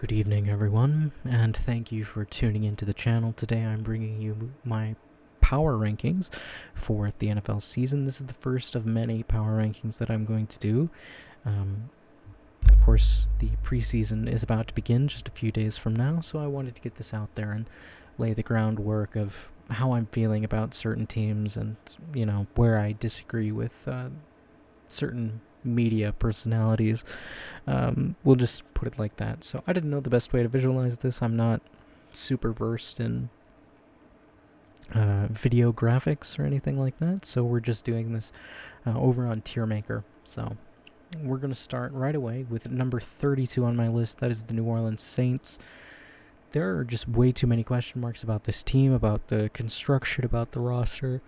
Good evening, everyone, and thank you for tuning into the channel. Today I'm bringing you my power rankings for the NFL season. This is the first of many power rankings that I'm going to do. Of course, the preseason is about to begin just a few days from now, so I wanted to get this out there and lay the groundwork of how I'm feeling about certain teams and, where I disagree with certain media personalities. We'll just put it like that. So I didn't know the best way to visualize this. I'm not super versed in video graphics or anything like that, so we're just doing this over on TierMaker. So we're going to start right away with number 32 on my list. That is the New Orleans Saints. There are just way too many question marks about this team, about the construction, about the roster.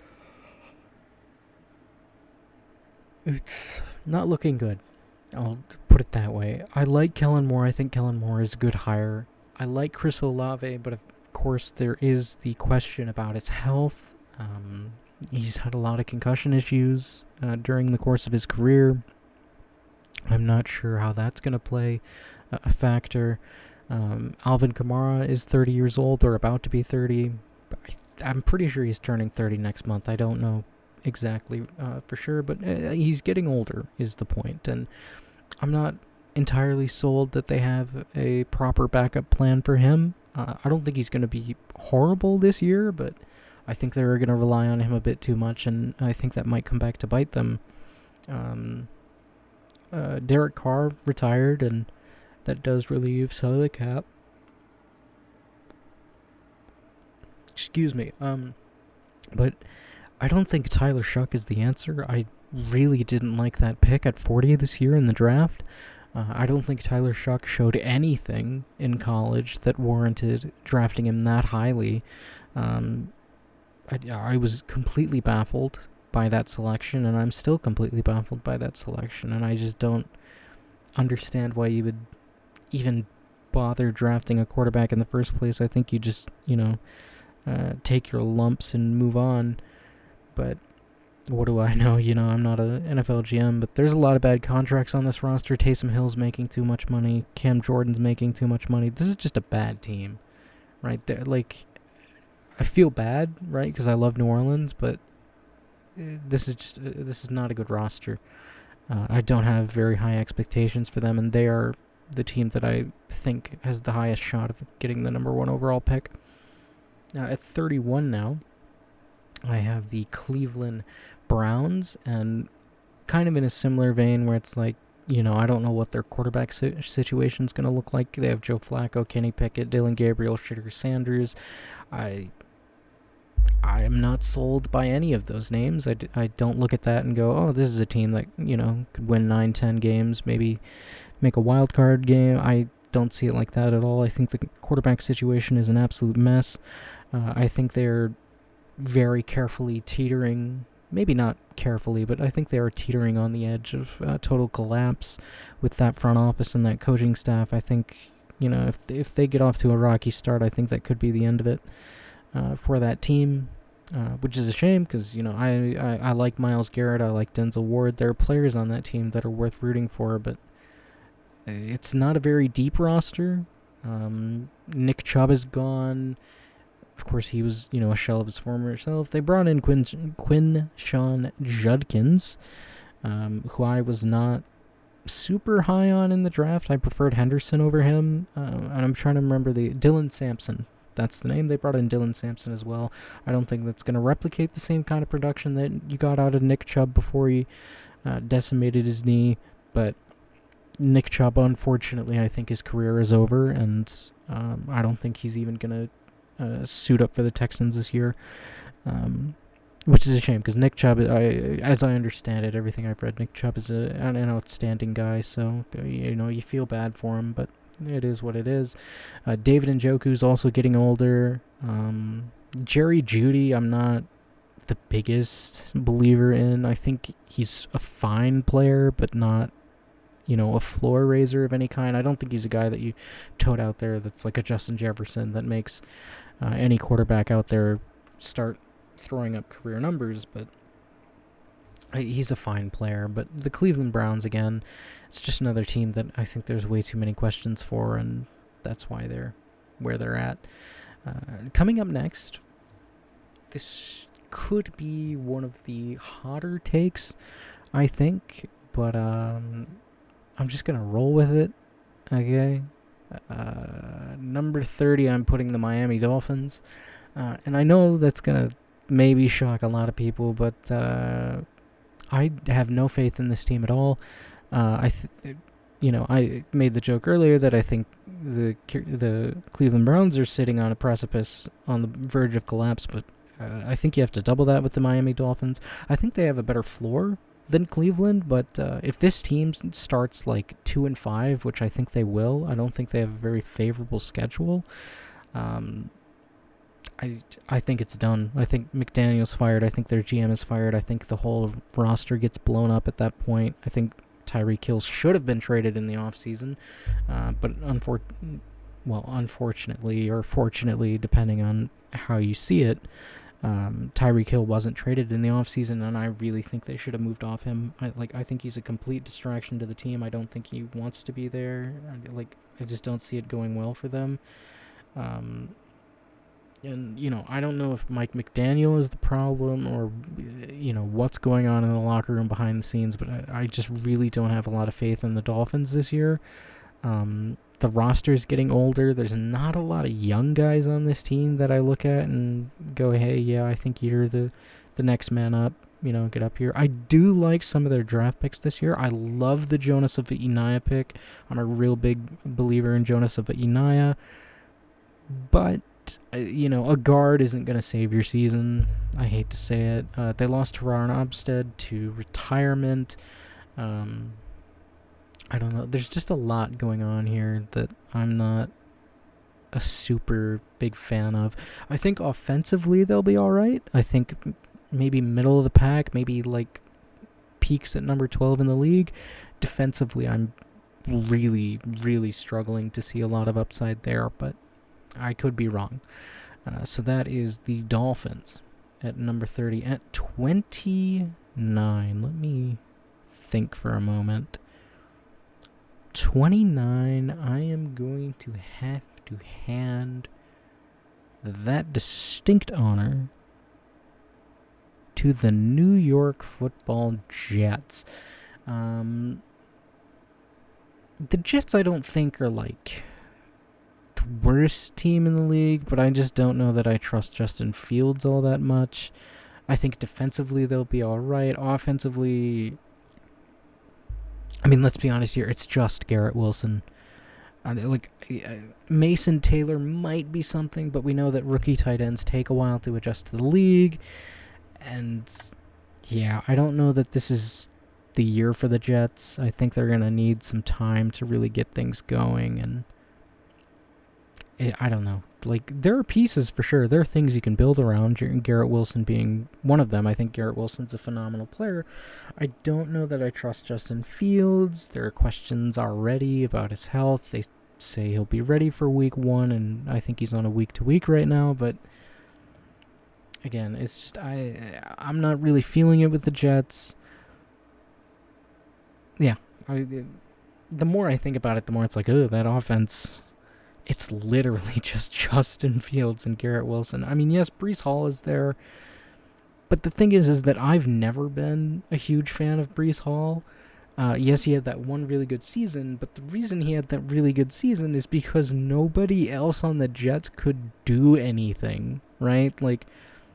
It's not looking good. I'll put it that way. I like Kellen Moore. I think Kellen Moore is a good hire. I like Chris Olave, but of course there is the question about his health. He's had a lot of concussion issues during the course of his career. I'm not sure how that's going to play a factor. Alvin Kamara is 30 years old, or about to be 30. I'm pretty sure he's turning 30 next month. I don't know exactly for sure, but he's getting older is the point, and I'm not entirely sold that they have a proper backup plan for him. I don't think he's going to be horrible this year, but I think they're going to rely on him a bit too much, and I think that might come back to bite them. Derek Carr retired, and that does relieve some of the cap. Excuse me. But I don't think Tyler Shuck is the answer. I really didn't like that pick at 40 this year in the draft. I don't think Tyler Shuck showed anything in college that warranted drafting him that highly. I was completely baffled by that selection, and I'm still completely baffled by that selection, and I just don't understand why you would even bother drafting a quarterback in the first place. I think you just, take your lumps and move on. But what do I know? I'm not an NFL GM, but there's a lot of bad contracts on this roster. Taysom Hill's making too much money. Cam Jordan's making too much money. This is just a bad team, right there. Like, I feel bad, right, because I love New Orleans, but this is not a good roster. I don't have very high expectations for them, and they are the team that I think has the highest shot of getting the number 1 overall pick. At 31 now, I have the Cleveland Browns, and kind of in a similar vein where it's like, I don't know what their quarterback situation is going to look like. They have Joe Flacco, Kenny Pickett, Dylan Gabriel, Shedeur Sanders. I am not sold by any of those names. I don't look at that and go, oh, this is a team that, could win 9-10 games, maybe make a wild card game. I don't see it like that at all. I think the quarterback situation is an absolute mess. I think they're very carefully teetering, maybe not carefully, but I think they are teetering on the edge of total collapse with that front office and that coaching staff. I think, if they get off to a rocky start, I think that could be the end of it for that team, which is a shame because, I like Myles Garrett, I like Denzel Ward. There are players on that team that are worth rooting for, but it's not a very deep roster. Nick Chubb is gone. Of course, he was, a shell of his former self. They brought in Quinshon Judkins, who I was not super high on in the draft. I preferred Henderson over him. And I'm trying to remember Dylan Sampson. That's the name. They brought in Dylan Sampson as well. I don't think that's going to replicate the same kind of production that you got out of Nick Chubb before he decimated his knee. But Nick Chubb, unfortunately, I think his career is over, and I don't think he's even going to suit up for the Texans this year, which is a shame because Nick Chubb, as I understand it, everything I've read, Nick Chubb is an outstanding guy, so you feel bad for him, but it is what it is. David Njoku's also getting older. Jerry Jeudy, I'm not the biggest believer in. I think he's a fine player, but not a floor raiser of any kind. I don't think he's a guy that you tote out there that's like a Justin Jefferson that makes any quarterback out there start throwing up career numbers, but he's a fine player. But the Cleveland Browns, again, it's just another team that I think there's way too many questions for, and that's why they're where they're at. Coming up next, this could be one of the hotter takes, I think, but I'm just going to roll with it, okay? Number 30, I'm putting the Miami Dolphins, and I know that's going to maybe shock a lot of people, but I have no faith in this team at all. I made the joke earlier that I think the Cleveland Browns are sitting on a precipice on the verge of collapse, but I think you have to double that with the Miami Dolphins. I think they have a better floor than Cleveland, but if this team starts like 2-5, which I think they will, I don't think they have a very favorable schedule. I think it's done. I think McDaniel's fired. I think their GM is fired. I think the whole roster gets blown up at that point. I think Tyreek Hill should have been traded in the offseason, but unfortunately, or fortunately, depending on how you see it, Tyreek Hill wasn't traded in the offseason, and I really think they should have moved off him. I think he's a complete distraction to the team. I don't think he wants to be there. I just don't see it going well for them. And, I don't know if Mike McDaniel is the problem or, what's going on in the locker room behind the scenes, but I just really don't have a lot of faith in the Dolphins this year. The roster is getting older. There's not a lot of young guys on this team that I look at and go, hey, yeah, I think you're the next man up, get up here. I do like some of their draft picks this year. I love the Jonas Avila pick. I'm a real big believer in Jonas Avila, but a guard isn't going to save your season. I hate to say it. They lost Teron Armstead to retirement. I don't know. There's just a lot going on here that I'm not a super big fan of. I think offensively they'll be all right. I think maybe middle of the pack, maybe like peaks at number 12 in the league. Defensively, I'm really, really struggling to see a lot of upside there, but I could be wrong. So that is the Dolphins at number 30. At 29, let me think for a moment. 29, I am going to have to hand that distinct honor to the New York Football Jets. The Jets I don't think are like the worst team in the league, but I just don't know that I trust Justin Fields all that much. I think defensively they'll be all right. Offensively, let's be honest here, it's just Garrett Wilson. Mason Taylor might be something, but we know that rookie tight ends take a while to adjust to the league. And, yeah, I don't know that this is the year for the Jets. I think they're going to need some time to really get things going, and I don't know. There are pieces for sure. There are things you can build around, Garrett Wilson being one of them. I think Garrett Wilson's a phenomenal player. I don't know that I trust Justin Fields. There are questions already about his health. They say he'll be ready for week 1, and I think he's on a week-to-week right now. But, again, it's just I'm not really feeling it with the Jets. Yeah. The more I think about it, the more it's like, oh, that offense... It's literally just Justin Fields and Garrett Wilson. Yes, Breece Hall is there, but the thing is that I've never been a huge fan of Breece Hall. Yes, he had that one really good season, but the reason he had that really good season is because nobody else on the Jets could do anything, right?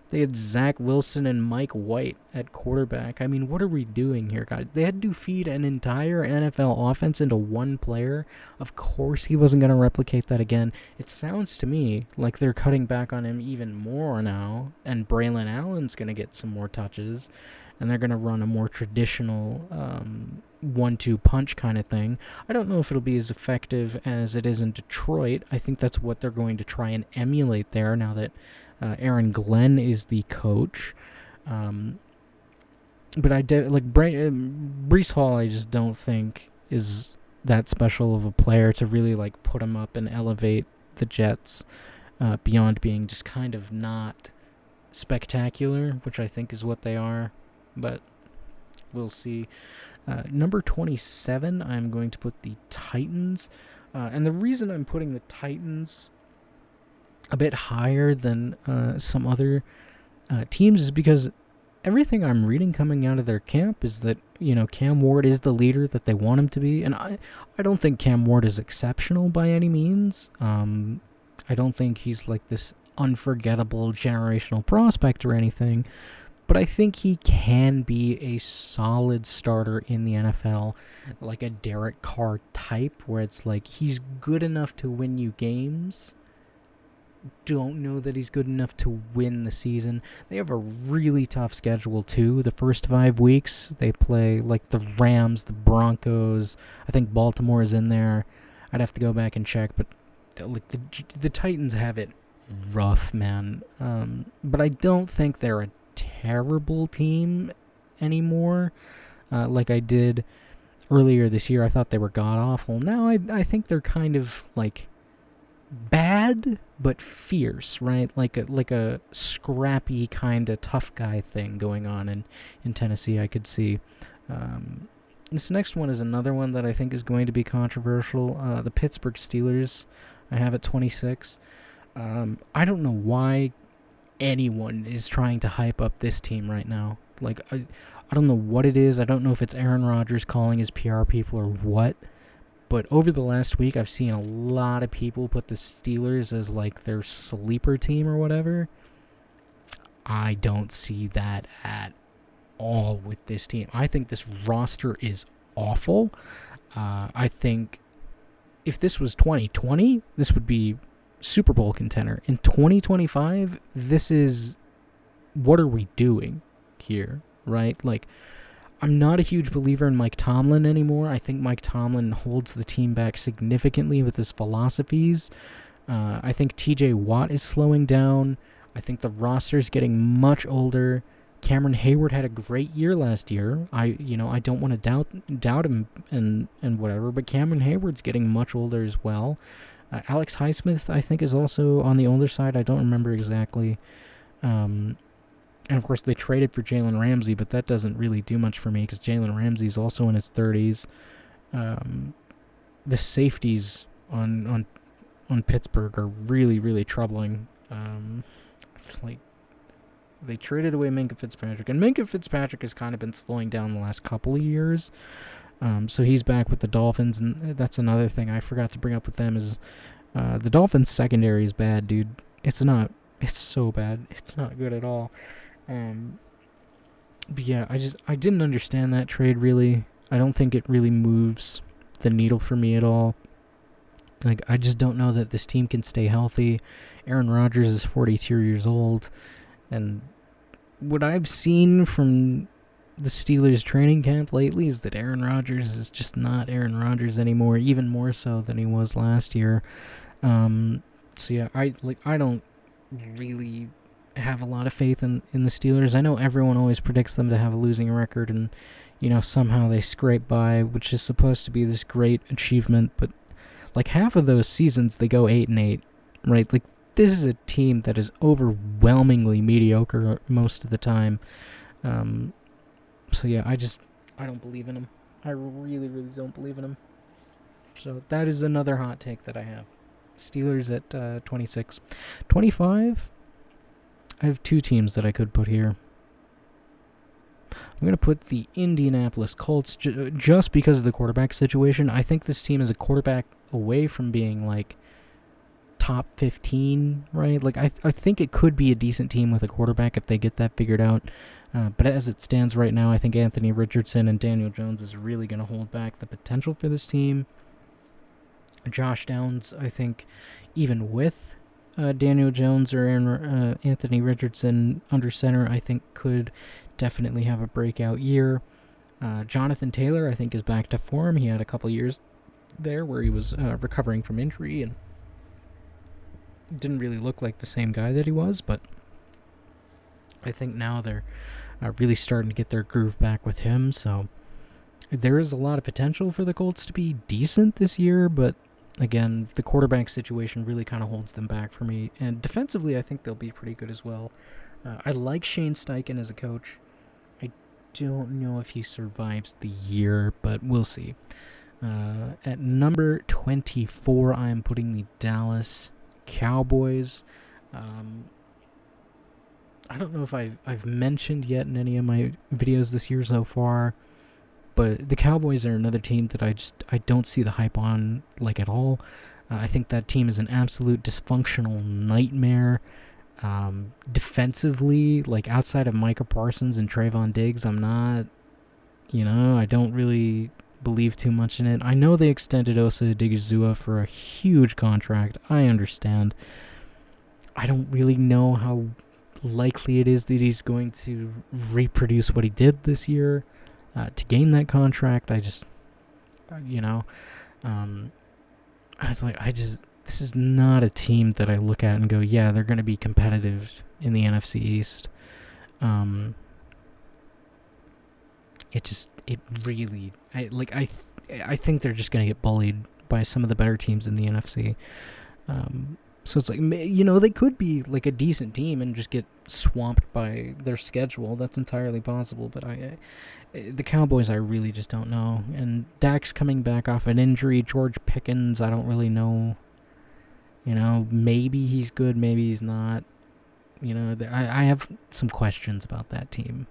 They had Zach Wilson and Mike White at quarterback. What are we doing here, guys? They had to feed an entire NFL offense into one player. Of course he wasn't going to replicate that again. It sounds to me like they're cutting back on him even more now, and Braylon Allen's going to get some more touches, and they're going to run a more traditional 1-2 punch kind of thing. I don't know if it'll be as effective as it is in Detroit. I think that's what they're going to try and emulate there now that Aaron Glenn is the coach. But Breece Hall, I just don't think is that special of a player to really put him up and elevate the Jets beyond being just kind of not spectacular, which I think is what they are. But we'll see. Number 27, I'm going to put the Titans. And the reason I'm putting the Titans a bit higher than some other teams is because everything I'm reading coming out of their camp is that, Cam Ward is the leader that they want him to be. And I don't think Cam Ward is exceptional by any means. I don't think he's like this unforgettable generational prospect or anything. But I think he can be a solid starter in the NFL, like a Derek Carr type, where it's like he's good enough to win you games. Don't know that he's good enough to win the season. They have a really tough schedule too. The first 5 weeks they play like the Rams, the Broncos. I think Baltimore is in there. I'd have to go back and check, but like the Titans have it rough, man. But I don't think they're a terrible team anymore. Like I did earlier this year, I thought they were god awful. Now I think they're kind of like bad but fierce, right? Like a scrappy kind of tough guy thing going on in Tennessee. I could see. This next one is another one that I think is going to be controversial. The Pittsburgh Steelers, I have at 26. I don't know why anyone is trying to hype up this team right now. Like, I don't know what it is. I don't know if it's Aaron Rodgers calling his PR people or what. But over the last week, I've seen a lot of people put the Steelers as like their sleeper team or whatever. I don't see that at all with this team. I think this roster is awful. I think if this was 2020, this would be Super Bowl contender. In 2025, this is, what are we doing here, right? Like, I'm not a huge believer in Mike Tomlin anymore. I think Mike Tomlin holds the team back significantly with his philosophies. I think TJ Watt is slowing down. I think the roster is getting much older. Cameron Hayward had a great year last year. I don't want to doubt him and whatever, but Cameron Hayward's getting much older as well. Alex Highsmith, I think, is also on the older side. I don't remember exactly. And, of course, they traded for Jalen Ramsey, but that doesn't really do much for me because Jalen Ramsey's also in his 30s. The safeties on Pittsburgh are really, really troubling. Like, they traded away Minkah Fitzpatrick, and Minkah Fitzpatrick has kind of been slowing down the last couple of years. So he's back with the Dolphins, and that's another thing I forgot to bring up with them is the Dolphins secondary is bad, dude. It's so bad. It's not good at all. But yeah, I didn't understand that trade really. I don't think it really moves the needle for me at all. Like, I just don't know that this team can stay healthy. Aaron Rodgers is 42 years old, and what I've seen from the Steelers training camp lately is that Aaron Rodgers is just not Aaron Rodgers anymore, even more so than he was last year. So yeah, I don't really have a lot of faith in the Steelers. I know everyone always predicts them to have a losing record, and somehow they scrape by, which is supposed to be this great achievement, but like half of those seasons they go 8-8, right? Like, this is a team that is overwhelmingly mediocre most of the time. So yeah, I don't believe in him. I really, really don't believe in him. So that is another hot take that I have. Steelers at 26. 25, I have two teams that I could put here. I'm going to put the Indianapolis Colts just because of the quarterback situation. I think this team is a quarterback away from being like top 15, right? Like, I think it could be a decent team with a quarterback if they get that figured out. But as it stands right now, I think Anthony Richardson and Daniel Jones is really going to hold back the potential for this team. Josh Downs, I think, even with Daniel Jones or Anthony Richardson under center, I think could definitely have a breakout year. Jonathan Taylor, I think, is back to form. He had a couple years there where he was recovering from injury and didn't really look like the same guy that he was, but I think now they're really starting to get their groove back with him, so there is a lot of potential for the Colts to be decent this year, but again, the quarterback situation really kind of holds them back for me, and defensively I think they'll be pretty good as well. I like Shane Steichen as a coach. I don't know if he survives the year, but we'll see. At number 24, I am putting the Dallas Cowboys. I don't know if I've mentioned yet in any of my videos this year so far, but the Cowboys are another team that I don't see the hype on like at all. I think that team is an absolute dysfunctional nightmare. Defensively, like outside of Micah Parsons and Trayvon Diggs, I don't really believe too much in it. I know they extended Osa Odigizua for a huge contract. I understand. I don't really know how likely it is that he's going to reproduce what he did this year to gain that contract. This is not a team that I look at and go, yeah, they're going to be competitive in the NFC East. I think they're just going to get bullied by some of the better teams in the NFC. So it's like, they could be like a decent team and just get swamped by their schedule. That's entirely possible. But the Cowboys, I really just don't know. And Dak's coming back off an injury. George Pickens, I don't really know. Maybe he's good, maybe he's not. I have some questions about that team.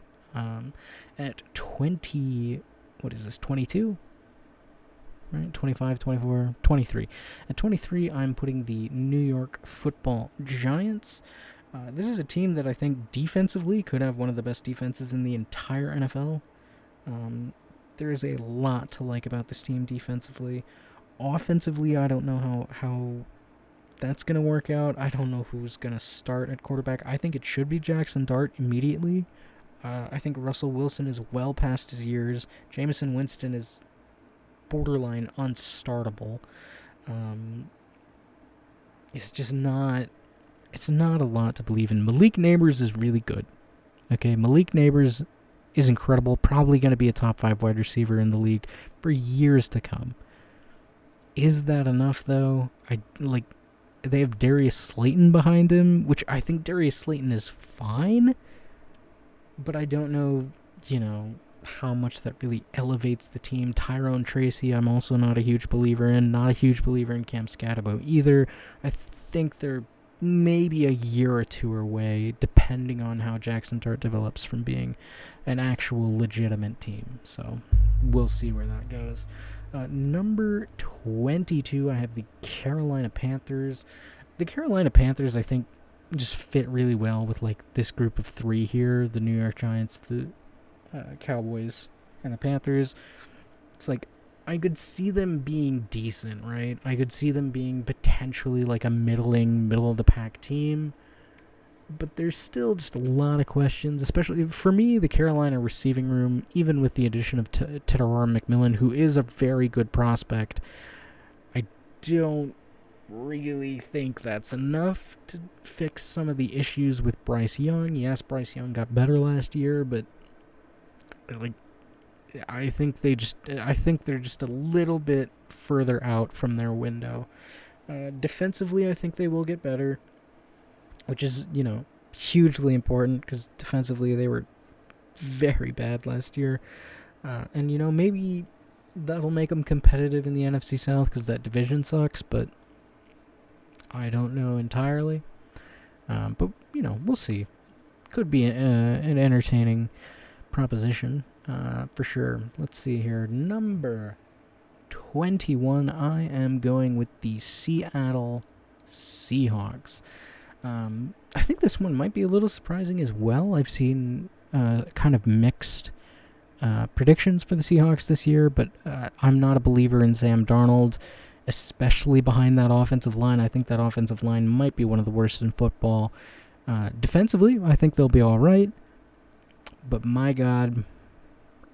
At 22? Right, 25, 24, 23. At 23, I'm putting the New York Football Giants. This is a team that I think defensively could have one of the best defenses in the entire NFL. There is a lot to like about this team defensively. Offensively, I don't know how that's going to work out. I don't know who's going to start at quarterback. I think it should be Jackson Dart immediately. I think Russell Wilson is well past his years. Jameson Winston is borderline unstartable. It's not a lot to believe in. Malik Neighbors is really good. Okay, Malik Neighbors is incredible. Probably going to be a top 5 wide receiver in the league for years to come. Is that enough, though? They have Darius Slayton behind him, which I think Darius Slayton is fine, but I don't know, how much that really elevates the team. Tyrone Tracy, I'm also not a huge believer in. Not a huge believer in Cam Scatabo either. I think they're maybe a year or two away, depending on how Jackson Dart develops from being an actual legitimate team. So we'll see where that goes. Number 22, I have the Carolina Panthers. The Carolina Panthers, I think, just fit really well with this group of 3 here: the New York Giants, the Cowboys, and the Panthers. It's I could see them being decent, right? I could see them being potentially a middle of the pack team, but there's still just a lot of questions, especially for me. The Carolina receiving room, even with the addition of Tedoror McMillan, who is a very good prospect, I don't really think that's enough to fix some of the issues with Bryce Young. Yes, Bryce Young got better last year, but I think they're just a little bit further out from their window. Defensively, I think they will get better, which is, hugely important, because defensively they were very bad last year. And, maybe that'll make them competitive in the NFC South, because that division sucks, but I don't know entirely. But, we'll see. Could be an entertaining proposition, for sure. Let's see here. Number 21, I am going with the Seattle Seahawks. I think this one might be a little surprising as well. I've seen kind of mixed predictions for the Seahawks this year, but I'm not a believer in Sam Darnold, especially behind that offensive line. I think that offensive line might be one of the worst in football. Defensively, I think they'll be all right, but my God,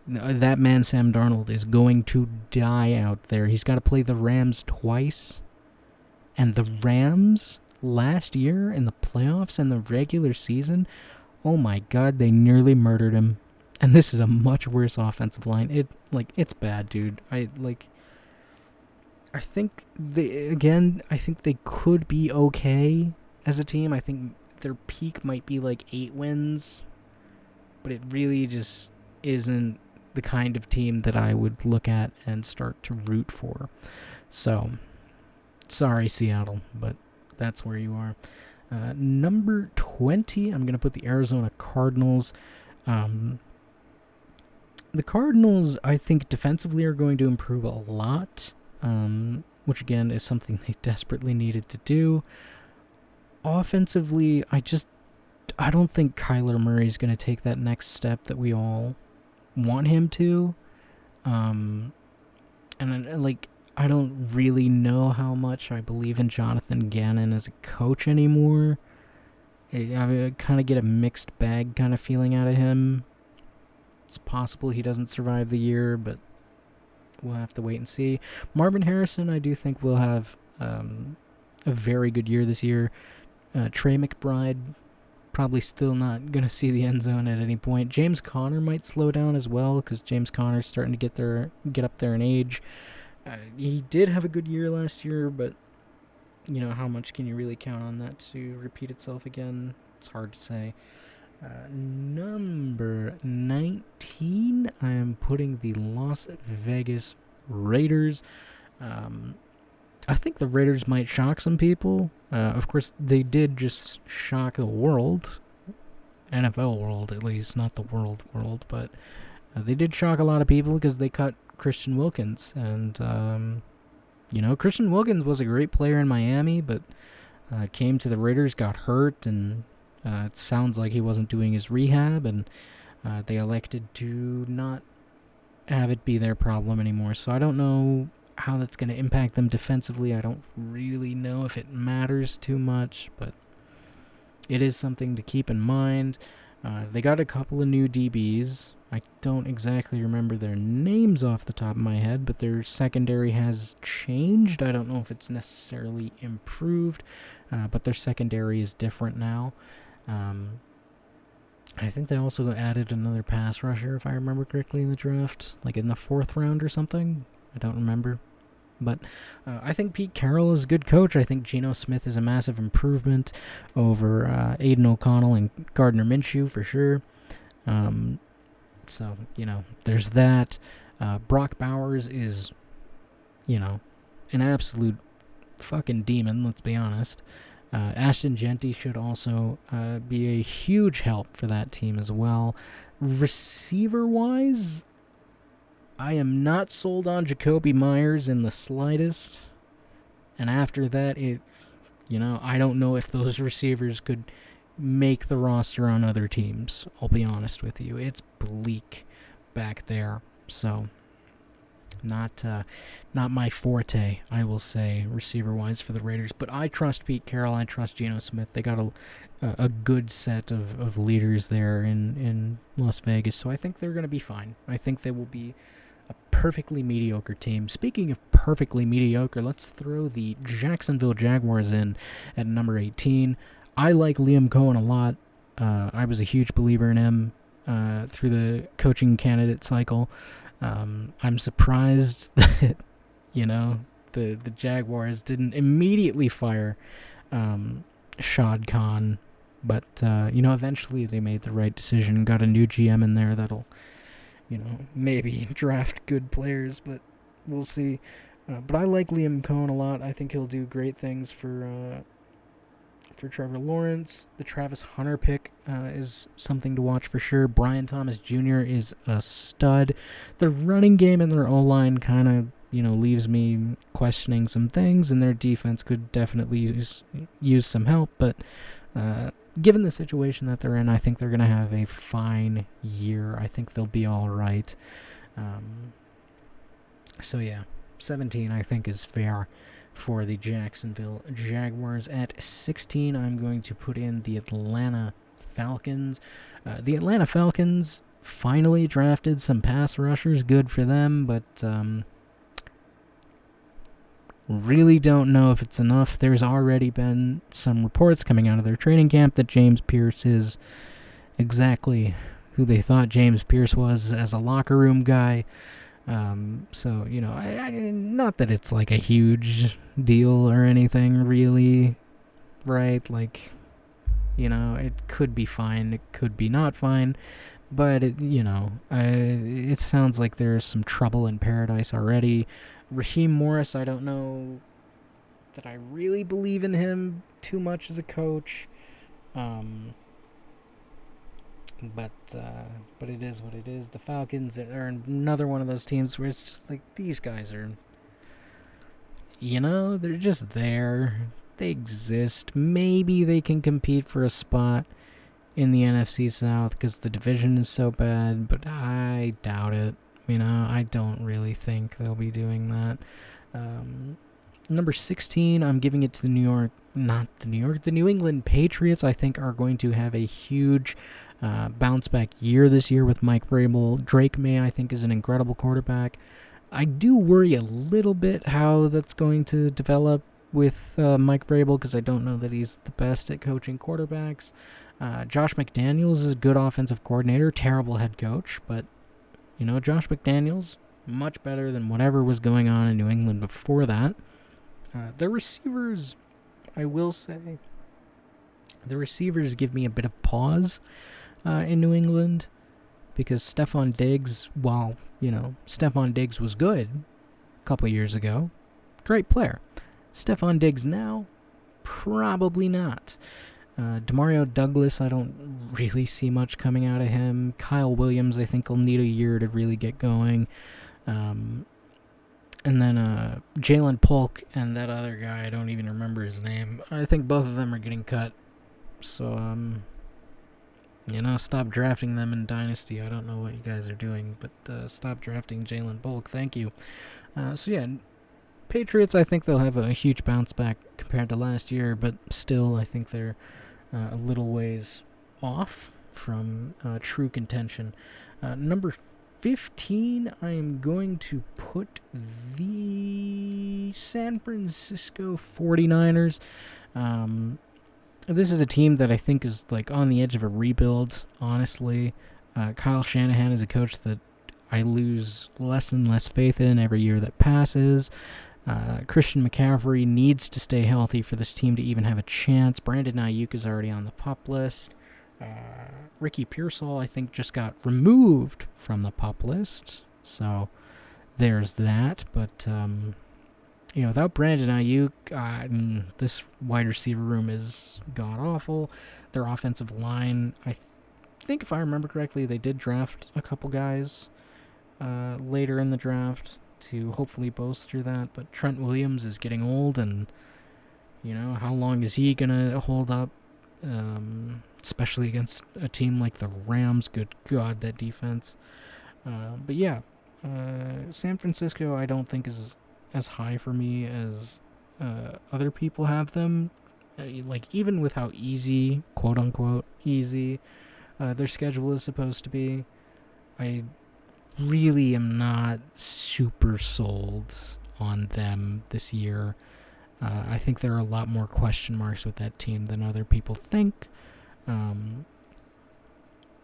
that man Sam Darnold is going to die out there. He's got to play the Rams twice, and the Rams last year in the playoffs and the regular season, oh my God, they nearly murdered him. And this is a much worse offensive line. It's bad, dude. I think they could be okay as a team. I think their peak might be 8 wins, but it really just isn't the kind of team that I would look at and start to root for. So, sorry, Seattle, but that's where you are. Number 20, I'm going to put the Arizona Cardinals. The Cardinals, I think, defensively are going to improve a lot, which, again, is something they desperately needed to do. Offensively, I don't think Kyler Murray is going to take that next step that we all want him to. And, I don't really know how much I believe in Jonathan Gannon as a coach anymore. I kind of get a mixed bag kind of feeling out of him. It's possible he doesn't survive the year, but we'll have to wait and see. Marvin Harrison, I do think, will have a very good year this year. Trey McBride, probably still not going to see the end zone at any point. James Conner might slow down as well, because James Conner's starting to get up there in age. He did have a good year last year, but, how much can you really count on that to repeat itself again? It's hard to say. Number 19, I am putting the Las Vegas Raiders. I think the Raiders might shock some people. Of course, they did just shock the world. NFL world, at least, not the world, but they did shock a lot of people because they cut Christian Wilkins. And, Christian Wilkins was a great player in Miami, but came to the Raiders, got hurt, and it sounds like he wasn't doing his rehab, and they elected to not have it be their problem anymore. So I don't know how that's going to impact them defensively. I don't really know if it matters too much, but it is something to keep in mind. They got a couple of new DBs. I don't exactly remember their names off the top of my head, but their secondary has changed. I don't know if it's necessarily improved, but their secondary is different now. I think they also added another pass rusher, if I remember correctly, in the draft, like in the 4th round or something. I don't remember. But I think Pete Carroll is a good coach. I think Geno Smith is a massive improvement over Aiden O'Connell and Gardner Minshew for sure. So, there's that. Brock Bowers is, an absolute fucking demon, let's be honest. Ashton Genty should also be a huge help for that team as well. Receiver-wise, I am not sold on Jacoby Myers in the slightest. And after that, I don't know if those receivers could make the roster on other teams. I'll be honest with you. It's bleak back there. So, not my forte, I will say, receiver-wise for the Raiders. But I trust Pete Carroll. I trust Geno Smith. They got a good set of leaders there in Las Vegas. So I think they're going to be fine. I think they will be a perfectly mediocre team. Speaking of perfectly mediocre, let's throw the Jacksonville Jaguars in at number 18. I like Liam Cohen a lot. I was a huge believer in him through the coaching candidate cycle. I'm surprised that, the Jaguars didn't immediately fire Shad Khan. But, eventually they made the right decision, got a new GM in there that'll, maybe draft good players, but we'll see. But I like Liam Cohen a lot. I think he'll do great things for Trevor Lawrence. The Travis Hunter pick is something to watch for sure. Brian Thomas Jr. is a stud. The running game and their O-line kind of, leaves me questioning some things, and their defense could definitely use some help, but given the situation that they're in, I think they're going to have a fine year. I think they'll be all right. 17 I think is fair for the Jacksonville Jaguars. At 16, I'm going to put in the Atlanta Falcons. The Atlanta Falcons finally drafted some pass rushers. Good for them, but really don't know if it's enough. There's already been some reports coming out of their training camp that James Pierce is exactly who they thought James Pierce was as a locker room guy. So, not that it's like a huge deal or anything really, right? Like, it could be fine, it could be not fine, But, it sounds like there's some trouble in paradise already. Raheem Morris, I don't know that I really believe in him too much as a coach. But it is what it is. The Falcons are another one of those teams where it's just like, these guys are, they're just there. They exist. Maybe they can compete for a spot in the NFC South because the division is so bad, but I doubt it. I don't really think they'll be doing that. Number 16, I'm giving it to the New England Patriots. I think are going to have a huge bounce back year this year with Mike Vrabel. Drake May, I think, is an incredible quarterback. I do worry a little bit how that's going to develop with Mike Vrabel because I don't know that he's the best at coaching quarterbacks. Josh McDaniels is a good offensive coordinator, terrible head coach, but, Josh McDaniels, much better than whatever was going on in New England before that. The receivers, I will say, give me a bit of pause in New England because Stephon Diggs, while, Stephon Diggs was good a couple years ago, great player. Stephon Diggs now, probably not. Demario Douglas, I don't really see much coming out of him. Kyle Williams, I think, will need a year to really get going. And then Jalen Polk and that other guy, I don't even remember his name. I think both of them are getting cut. So, stop drafting them in Dynasty. I don't know what you guys are doing, but stop drafting Jalen Polk. Thank you. Patriots, I think they'll have a huge bounce back compared to last year, but still, I think they're a little ways off from true contention. Number 15, I am going to put the San Francisco 49ers. This is a team that I think is on the edge of a rebuild, honestly. Kyle Shanahan is a coach that I lose less and less faith in every year that passes. Christian McCaffrey needs to stay healthy for this team to even have a chance. Brandon Ayuk is already on the PUP list. Ricky Pearsall, I think, just got removed from the PUP list. So there's that. But, without Brandon Ayuk, this wide receiver room is god-awful. Their offensive line, I think if I remember correctly, they did draft a couple guys later in the draft to hopefully bolster that. But Trent Williams is getting old, and, how long is he going to hold up? Especially against a team like the Rams. Good God, that defense. San Francisco I don't think is as high for me as other people have them. Even with how easy, quote-unquote, easy, their schedule is supposed to be, I really am not super sold on them this year. I think there are a lot more question marks with that team than other people think. And,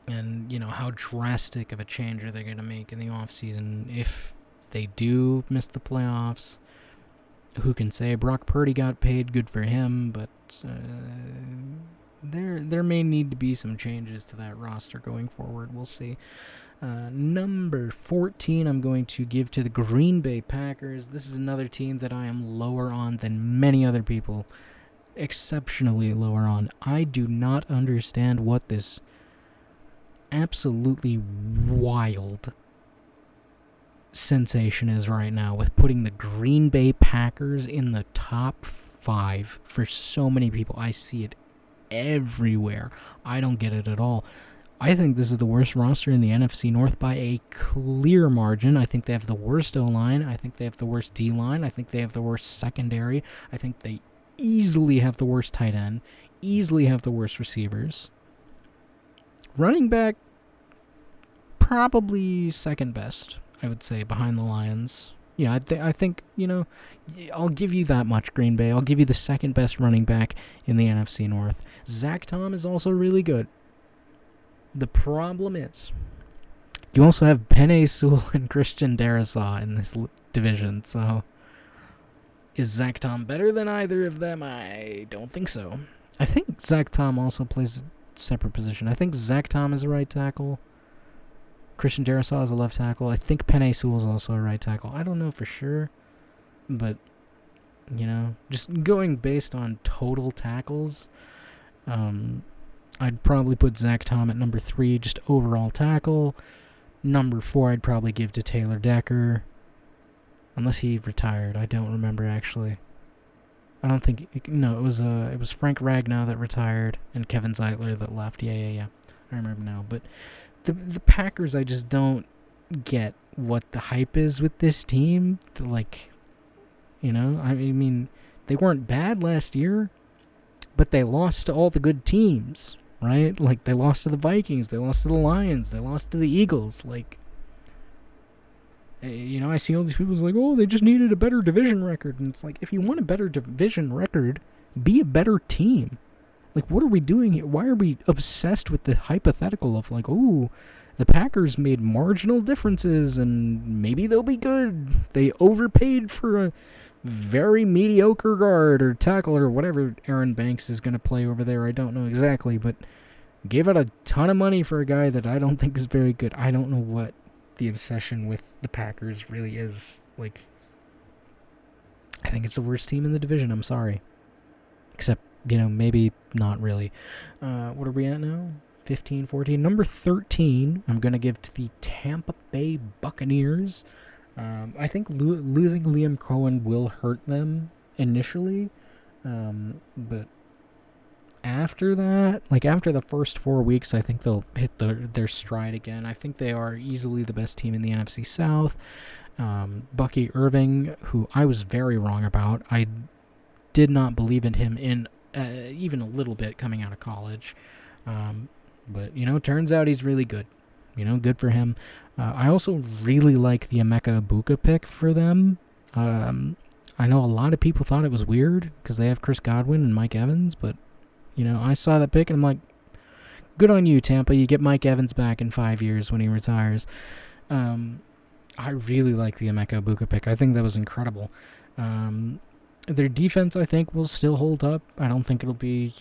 how drastic of a change are they going to make in the offseason if they do miss the playoffs? Who can say? Brock Purdy got paid, good for him, but there may need to be some changes to that roster going forward. We'll see. Number 14, I'm going to give to the Green Bay Packers. This is another team that I am lower on than many other people. Exceptionally lower on. I do not understand what this absolutely wild sensation is right now with putting the Green Bay Packers in the top 5 for so many people. I see it everywhere. I don't get it at all. I think this is the worst roster in the NFC North by a clear margin. I think they have the worst O-line. I think they have the worst D-line. I think they have the worst secondary. I think they easily have the worst tight end. Easily have the worst receivers. Running back, probably second best, I would say, behind the Lions. Yeah, I think, I'll give you that much, Green Bay. I'll give you the second best running back in the NFC North. Zach Tom is also really good. The problem is, you also have Penei Sewell and Christian Darrisaw in this division, so is Zach Tom better than either of them? I don't think so. I think Zach Tom also plays a separate position. I think Zach Tom is a right tackle. Christian Darrisaw is a left tackle. I think Penei Sewell is also a right tackle. I don't know for sure, but, just going based on total tackles, I'd probably put Zach Tom at number 3, just overall tackle. Number 4, I'd probably give to Taylor Decker, unless he retired. I don't remember, actually. I don't think... No, it was Frank Ragnow that retired and Kevin Zeitler that left. Yeah. I remember now. But the Packers, I just don't get what the hype is with this team. I mean, they weren't bad last year, but they lost to all the good teams, right? Like, they lost to the Vikings, they lost to the Lions, they lost to the Eagles. I see all these people like, oh, they just needed a better division record. And it's like, if you want a better division record, be a better team. Like, what are we doing here? Why are we obsessed with the hypothetical of, like, oh, the Packers made marginal differences and maybe they'll be good. They overpaid for a very mediocre guard or tackle or whatever Aaron Banks is going to play over there. I don't know exactly, but gave out a ton of money for a guy that I don't think is very good. I don't know what the obsession with the Packers really is. Like, I think it's the worst team in the division. I'm sorry. Except, maybe not really. What are we at now? 15, 14. Number 13, I'm going to give to the Tampa Bay Buccaneers. I think losing Liam Cohen will hurt them initially. But after that, after the first 4 weeks, I think they'll hit their stride again. I think they are easily the best team in the NFC South. Bucky Irving, who I was very wrong about. I did not believe in him in even a little bit coming out of college. But, turns out he's really good. Good for him. I also really like the Emeka Ibuka pick for them. I know a lot of people thought it was weird because they have Chris Godwin and Mike Evans, but, I saw that pick and I'm like, good on you, Tampa. You get Mike Evans back in 5 years when he retires. I really like the Emeka Ibuka pick. I think that was incredible. Their defense, I think, will still hold up. I don't think it'll be,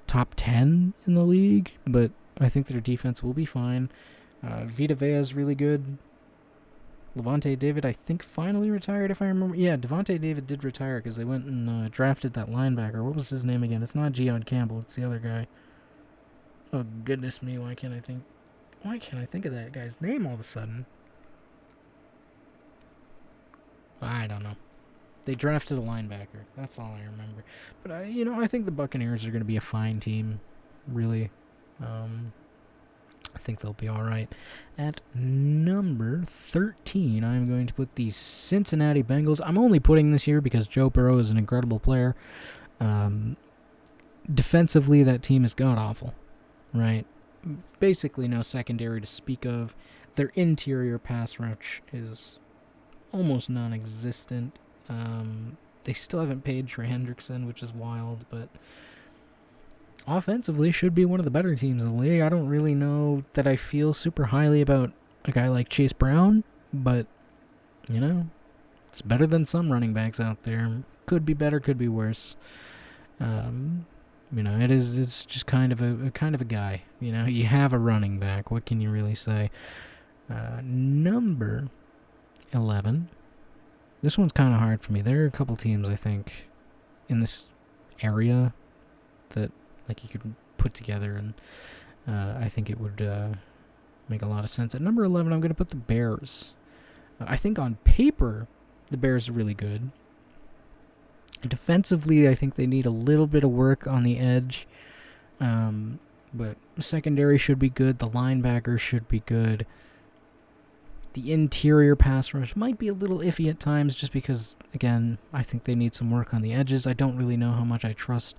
top 10 in the league, but I think their defense will be fine. Vita Vea is really good. Levante David, I think, finally retired, if I remember. Yeah, Devontae David did retire because they went and drafted that linebacker. What was his name again? It's not Gion Campbell. It's the other guy. Oh, goodness me. Why can't I think of that guy's name all of a sudden? I don't know. They drafted a linebacker. That's all I remember. But, I think the Buccaneers are going to be a fine team, really. I think they'll be all right. At number 13, I'm going to put the Cincinnati Bengals. I'm only putting this here because Joe Burrow is an incredible player. Defensively, that team is god-awful, right? Basically no secondary to speak of. Their interior pass rush is almost non-existent. They still haven't paid Trey Hendrickson, which is wild, but offensively should be one of the better teams in the league. I don't really know that I feel super highly about a guy like Chase Brown, but, it's better than some running backs out there. Could be better, could be worse. It's just kind of a guy. You have a running back. What can you really say? Number 11. This one's kind of hard for me. There are a couple teams, I think, in this area that you could put together, and I think it would make a lot of sense. At number 11, I'm going to put the Bears. I think on paper, the Bears are really good. Defensively, I think they need a little bit of work on the edge, but secondary should be good. The linebackers should be good. The interior pass rush might be a little iffy at times just because, again, I think they need some work on the edges. I don't really know how much I trust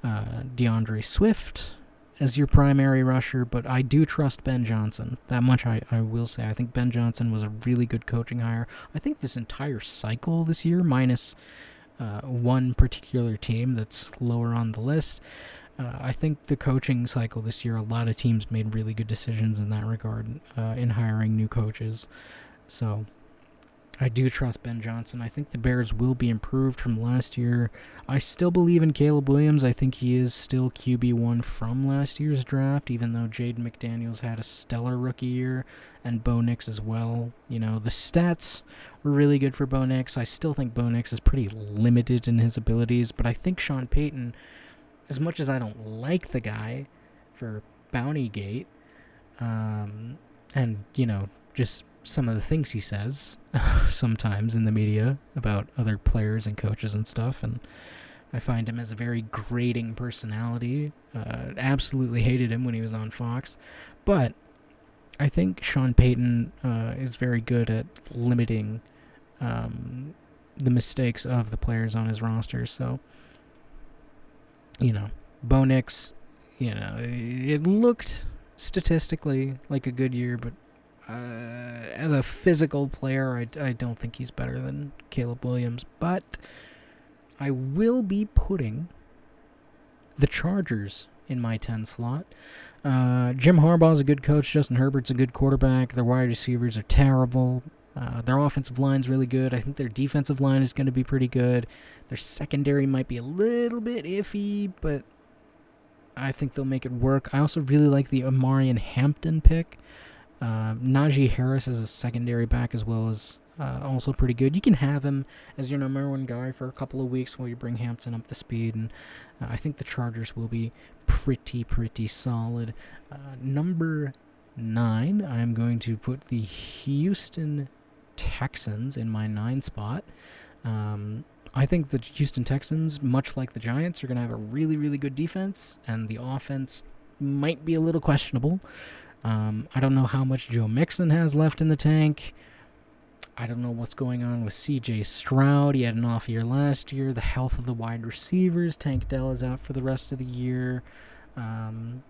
DeAndre Swift as your primary rusher, but I do trust Ben Johnson. That much I will say. I think Ben Johnson was a really good coaching hire. I think this entire cycle this year, minus one particular team that's lower on the list, I think the coaching cycle this year, a lot of teams made really good decisions in that regard in hiring new coaches. So I do trust Ben Johnson. I think the Bears will be improved from last year. I still believe in Caleb Williams. I think he is still QB1 from last year's draft, even though Jaden McDaniels had a stellar rookie year, and Bo Nix as well. You know, the stats were really good for Bo Nix. I still think Bo Nix is pretty limited in his abilities, but I think Sean Payton, as much as I don't like the guy for Bountygate, and, you know, just some of the things he says sometimes in the media about other players and coaches and stuff, and I find him as a very grating personality. Absolutely hated him when he was on Fox, but I think Sean Payton is very good at limiting the mistakes of the players on his roster. So, you know, Bo Nix, you know, it looked statistically like a good year, but as a physical player, I don't think he's better than Caleb Williams. But I will be putting the Chargers in my 10 slot. Jim Harbaugh's a good coach. Justin Herbert's a good quarterback. Their wide receivers are terrible. Their offensive line's really good. I think their defensive line is going to be pretty good. Their secondary might be a little bit iffy, but I think they'll make it work. I also really like the Amarian Hampton pick. Najee Harris is a secondary back as well as also pretty good. You can have him as your number one guy for a couple of weeks while you bring Hampton up to speed, and I think the Chargers will be pretty solid. Number 9, I'm going to put the Houston Texans in my 9 spot. I think the Houston Texans, much like the Giants, are going to have a really good defense, and the offense might be a little questionable. I don't know how much Joe Mixon has left in the tank. I don't know what's going on with C.J. Stroud. He had an off year last year. The health of the wide receivers. Tank Dell is out for the rest of the year. And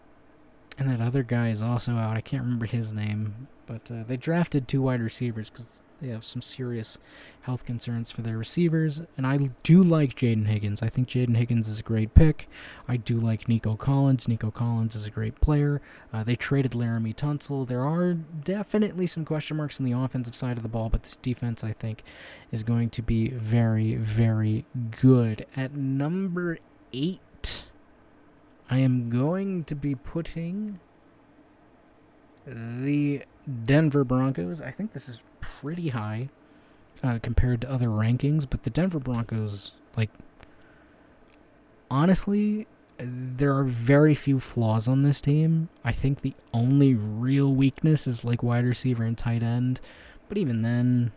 that other guy is also out. I can't remember his name. But they drafted 2 wide receivers because they have some serious health concerns for their receivers. And I do like Jaden Higgins. I think Jaden Higgins is a great pick. I do like Nico Collins. Nico Collins is a great player. They traded Laramie Tunsil. There are definitely some question marks on the offensive side of the ball, but this defense, I think, is going to be very good. At number 8, I am going to be putting the Denver Broncos. I think this is pretty high compared to other rankings, but the Denver Broncos, like, honestly, there are very few flaws on this team. I think the only real weakness is like wide receiver and tight end, but even then,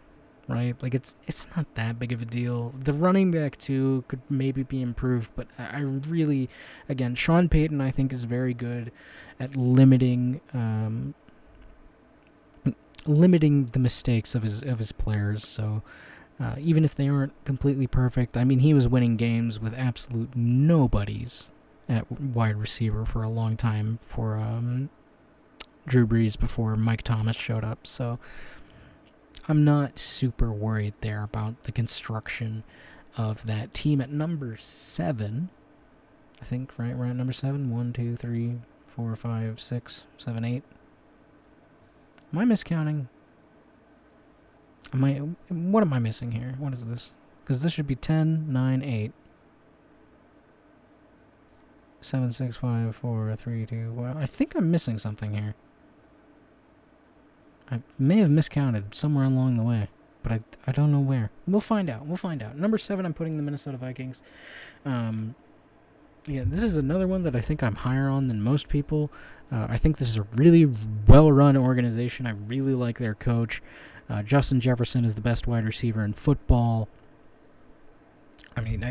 right, like it's not that big of a deal. The running back too could maybe be improved, but I really, again, Sean Payton I think is very good at limiting the mistakes of his players. So even if they aren't completely perfect, I mean, he was winning games with absolute nobodies at wide receiver for a long time for Drew Brees before Mike Thomas showed up. So I'm not super worried there about the construction of that team. At number 7, I think, right? We're at number 7. 1, 2, 3, 4, 5, 6, 7, 8. Am I miscounting? What am I missing here? What is this? Because this should be 10, 9, 8. 7, 6, 5, 4, 3, 2, 1. I think I'm missing something here. I may have miscounted somewhere along the way, but I don't know where. We'll find out. Number 7, I'm putting the Minnesota Vikings. Yeah, this is another one that I think I'm higher on than most people. I think this is a really well-run organization. I really like their coach. Justin Jefferson is the best wide receiver in football. I mean,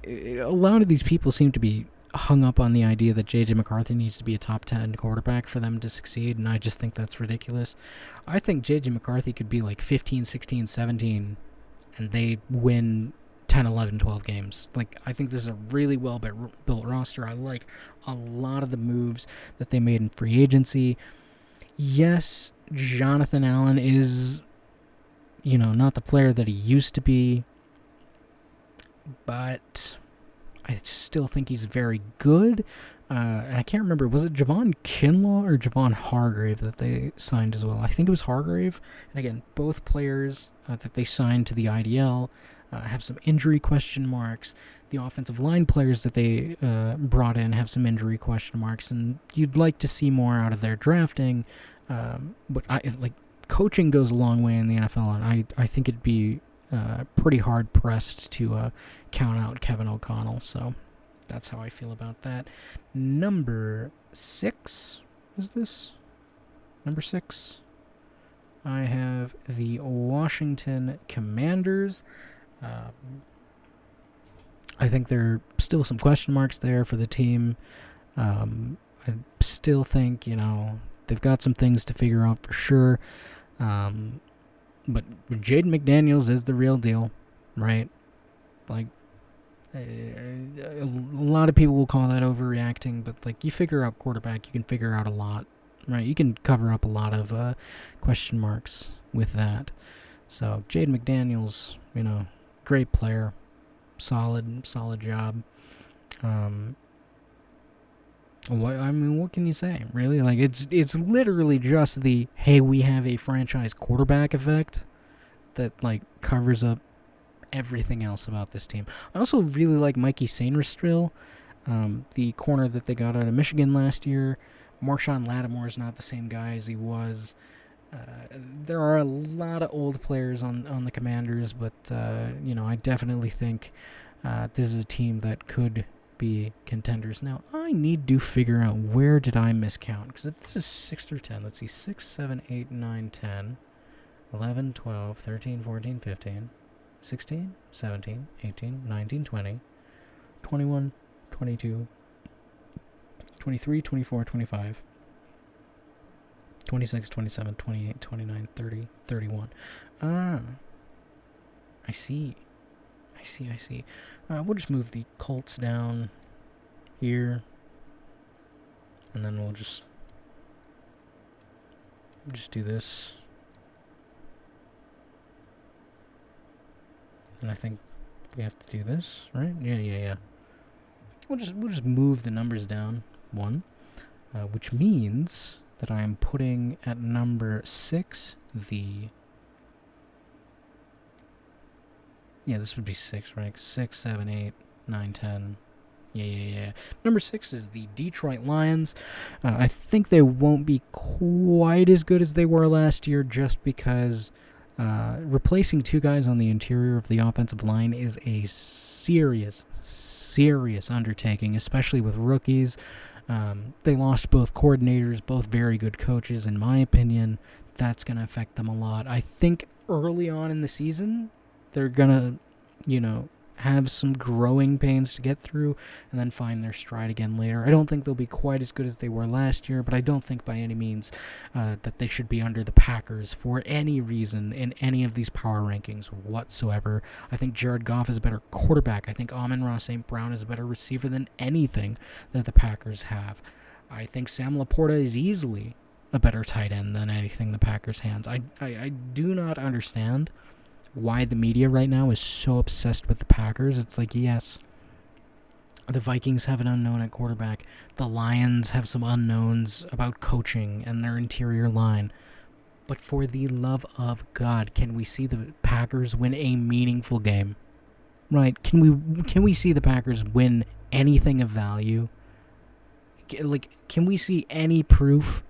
a lot of these people seem to be hung up on the idea that J.J. McCarthy needs to be a top 10 quarterback for them to succeed, and I just think that's ridiculous. I think J.J. McCarthy could be like 15, 16, 17, and they win 10, 11, 12 games. Like, I think this is a really well-built roster. I like a lot of the moves that they made in free agency. Yes, Jonathan Allen is, not the player that he used to be, but I still think he's very good. And I can't remember, was it Javon Kinlaw or Javon Hargrave that they signed as well? I think it was Hargrave. And again, both players that they signed to the IDL have some injury question marks. The offensive line players that they brought in have some injury question marks, and you'd like to see more out of their drafting. But coaching goes a long way in the NFL, and I think it'd be pretty hard pressed to count out Kevin O'Connell. So that's how I feel about that. Number 6 is this? Number 6. I have the Washington Commanders. I think there are still some question marks there for the team. I still think, they've got some things to figure out for sure. But Jaden McDaniels is the real deal, right? Like, a lot of people will call that overreacting, but you figure out quarterback, you can figure out a lot, right? You can cover up a lot of question marks with that. So Jaden McDaniels, great player, solid job. What can you say, really? It's literally just the, hey, we have a franchise quarterback effect that, covers up everything else about this team. I also really like Mikey Sainristil, the corner that they got out of Michigan last year. Marshawn Lattimore is not the same guy as he was. There are a lot of old players on the Commanders, but, I definitely think this is a team that could be contenders. Now, I need to figure out where did I miscount, because if this is 6 through 10, let's see, 6, 7, 8, 9, 10, 11, 12, 13, 14, 15, 16, 17, 18, 19, 20, 21, 22, 23, 24, 25, 26, 27, 28, 29, 30, 31. I see. We'll just move the Colts down here, and then we'll just do this. And I think we have to do this, right? Yeah. We'll just move the numbers down one, which means that I am putting at number 6 this would be 6, right? 6, 7, 8, 9, 10. Yeah. Number 6 is the Detroit Lions. I think they won't be quite as good as they were last year, just because replacing 2 guys on the interior of the offensive line is a serious undertaking, especially with rookies. They lost both coordinators, both very good coaches. In my opinion, that's going to affect them a lot. I think early on in the season, they're going to, have some growing pains to get through and then find their stride again later. I don't think they'll be quite as good as they were last year, but I don't think by any means that they should be under the Packers for any reason in any of these power rankings whatsoever. I think Jared Goff is a better quarterback. I think Amon-Ra St. Brown is a better receiver than anything that the Packers have. I think Sam Laporta is easily a better tight end than anything the Packers hands. I do not understand why the media right now is so obsessed with the Packers. It's yes, the Vikings have an unknown at quarterback. The Lions have some unknowns about coaching and their interior line. But for the love of God, can we see the Packers win a meaningful game? Right? Can we see the Packers win anything of value? Can we see any proof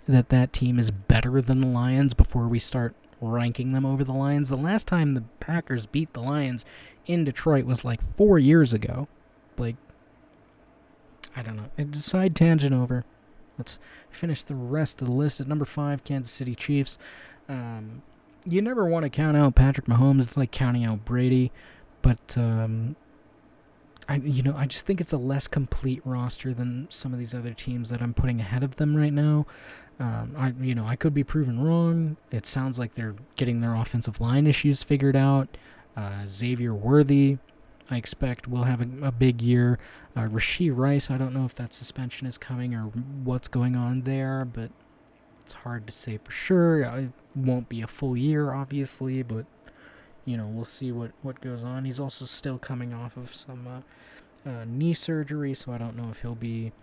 that team is better than the Lions before we start ranking them over the Lions? The last time the Packers beat the Lions in Detroit was 4 years ago. I don't know. Side tangent over. Let's finish the rest of the list. At number 5, Kansas City Chiefs. You never want to count out Patrick Mahomes. It's like counting out Brady. But I just think it's a less complete roster than some of these other teams that I'm putting ahead of them right now. I could be proven wrong. It sounds like they're getting their offensive line issues figured out. Xavier Worthy, I expect, will have a big year. Rashee Rice, I don't know if that suspension is coming or what's going on there, but it's hard to say for sure. It won't be a full year, obviously, but we'll see what goes on. He's also still coming off of some knee surgery, so I don't know if he'll be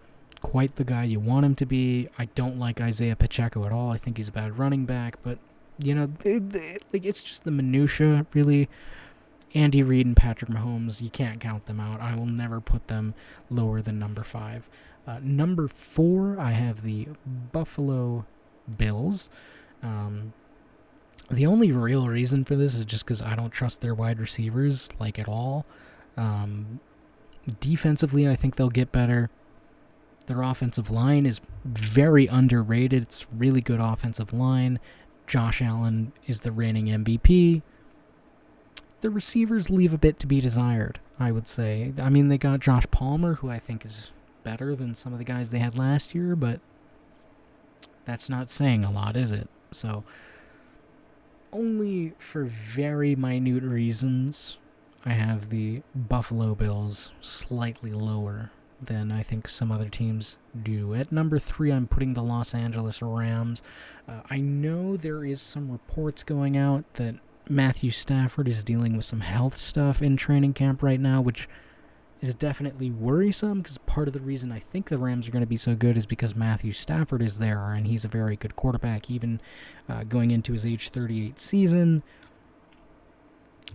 quite the guy you want him to be. I don't like Isaiah Pacheco at all. I think he's a bad running back, but, it's just the minutia, really. Andy Reid and Patrick Mahomes, you can't count them out. I will never put them lower than number 5. Number 4, I have the Buffalo Bills. The only real reason for this is just because I don't trust their wide receivers, at all. Defensively, I think they'll get better. Their offensive line is very underrated. It's really good offensive line. Josh Allen is the reigning MVP. The receivers leave a bit to be desired, I would say. I mean, they got Josh Palmer, who I think is better than some of the guys they had last year, but that's not saying a lot, is it? So, only for very minute reasons, I have the Buffalo Bills slightly lower than I think some other teams do. At number 3, I'm putting the Los Angeles Rams. I know there is some reports going out that Matthew Stafford is dealing with some health stuff in training camp right now, which is definitely worrisome because part of the reason I think the Rams are going to be so good is because Matthew Stafford is there, and he's a very good quarterback, even going into his age 38 season.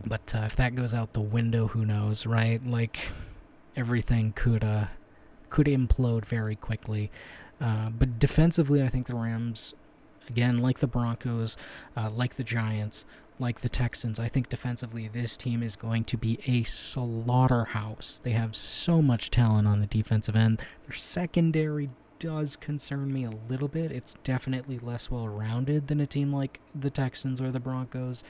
But if that goes out the window, who knows, right? Everything could implode very quickly. But defensively, I think the Rams, again, like the Broncos, like the Giants, like the Texans, I think defensively this team is going to be a slaughterhouse. They have so much talent on the defensive end. Their secondary does concern me a little bit. It's definitely less well-rounded than a team like the Texans or the Broncos.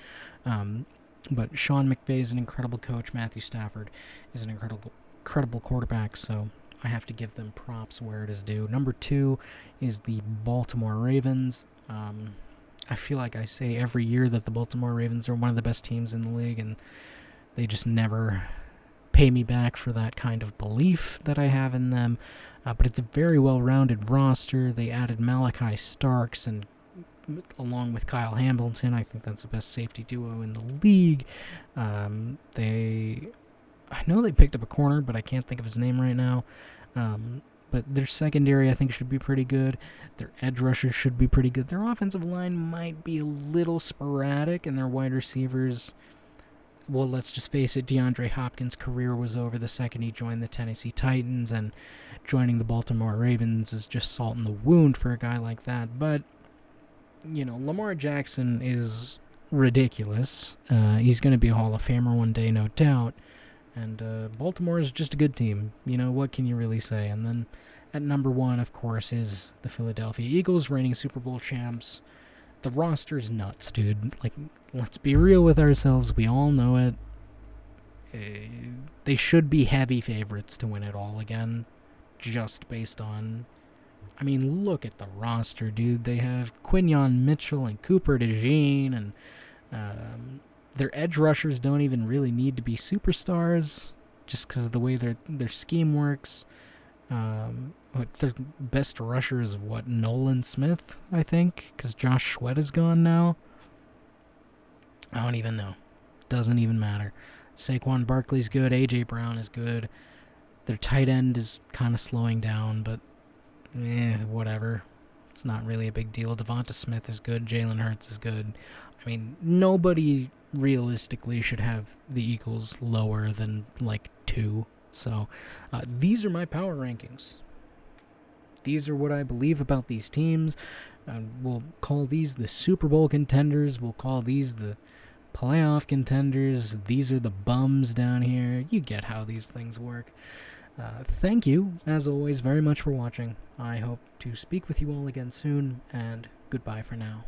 But Sean McVay is an incredible coach. Matthew Stafford is an incredible quarterback, so I have to give them props where it is due. Number 2 is the Baltimore Ravens. I feel like I say every year that the Baltimore Ravens are one of the best teams in the league, and they just never pay me back for that kind of belief that I have in them. But it's a very well-rounded roster. They added Malachi Starks, and along with Kyle Hamilton, I think that's the best safety duo in the league. I know they picked up a corner, but I can't think of his name right now. But their secondary, I think, should be pretty good. Their edge rushers should be pretty good. Their offensive line might be a little sporadic, and their wide receivers, well, let's just face it, DeAndre Hopkins' career was over the second he joined the Tennessee Titans, and joining the Baltimore Ravens is just salt in the wound for a guy like that. But, Lamar Jackson is ridiculous. He's going to be a Hall of Famer one day, no doubt. And Baltimore is just a good team. What can you really say? And then at number 1, of course, is the Philadelphia Eagles, reigning Super Bowl champs. The roster's nuts, dude. Let's be real with ourselves. We all know it. They should be heavy favorites to win it all again, just based on... I mean, look at the roster, dude. They have Quinyon Mitchell and Cooper DeJean, and... their edge rushers don't even really need to be superstars, just because of the way their scheme works. Their best rusher is, Nolan Smith, I think, because Josh Sweat is gone now. I don't even know. Doesn't even matter. Saquon Barkley's good. A.J. Brown is good. Their tight end is kind of slowing down, but whatever. It's not really a big deal. Devonta Smith is good. Jalen Hurts is good. I mean, nobody realistically should have the Eagles lower than 2. So these are my power rankings. These are what I believe about these teams. We'll call these the Super Bowl contenders. We'll call these the playoff contenders. These are the bums down here. You get how these things work. Thank you, as always, very much for watching. I hope to speak with you all again soon, and goodbye for now.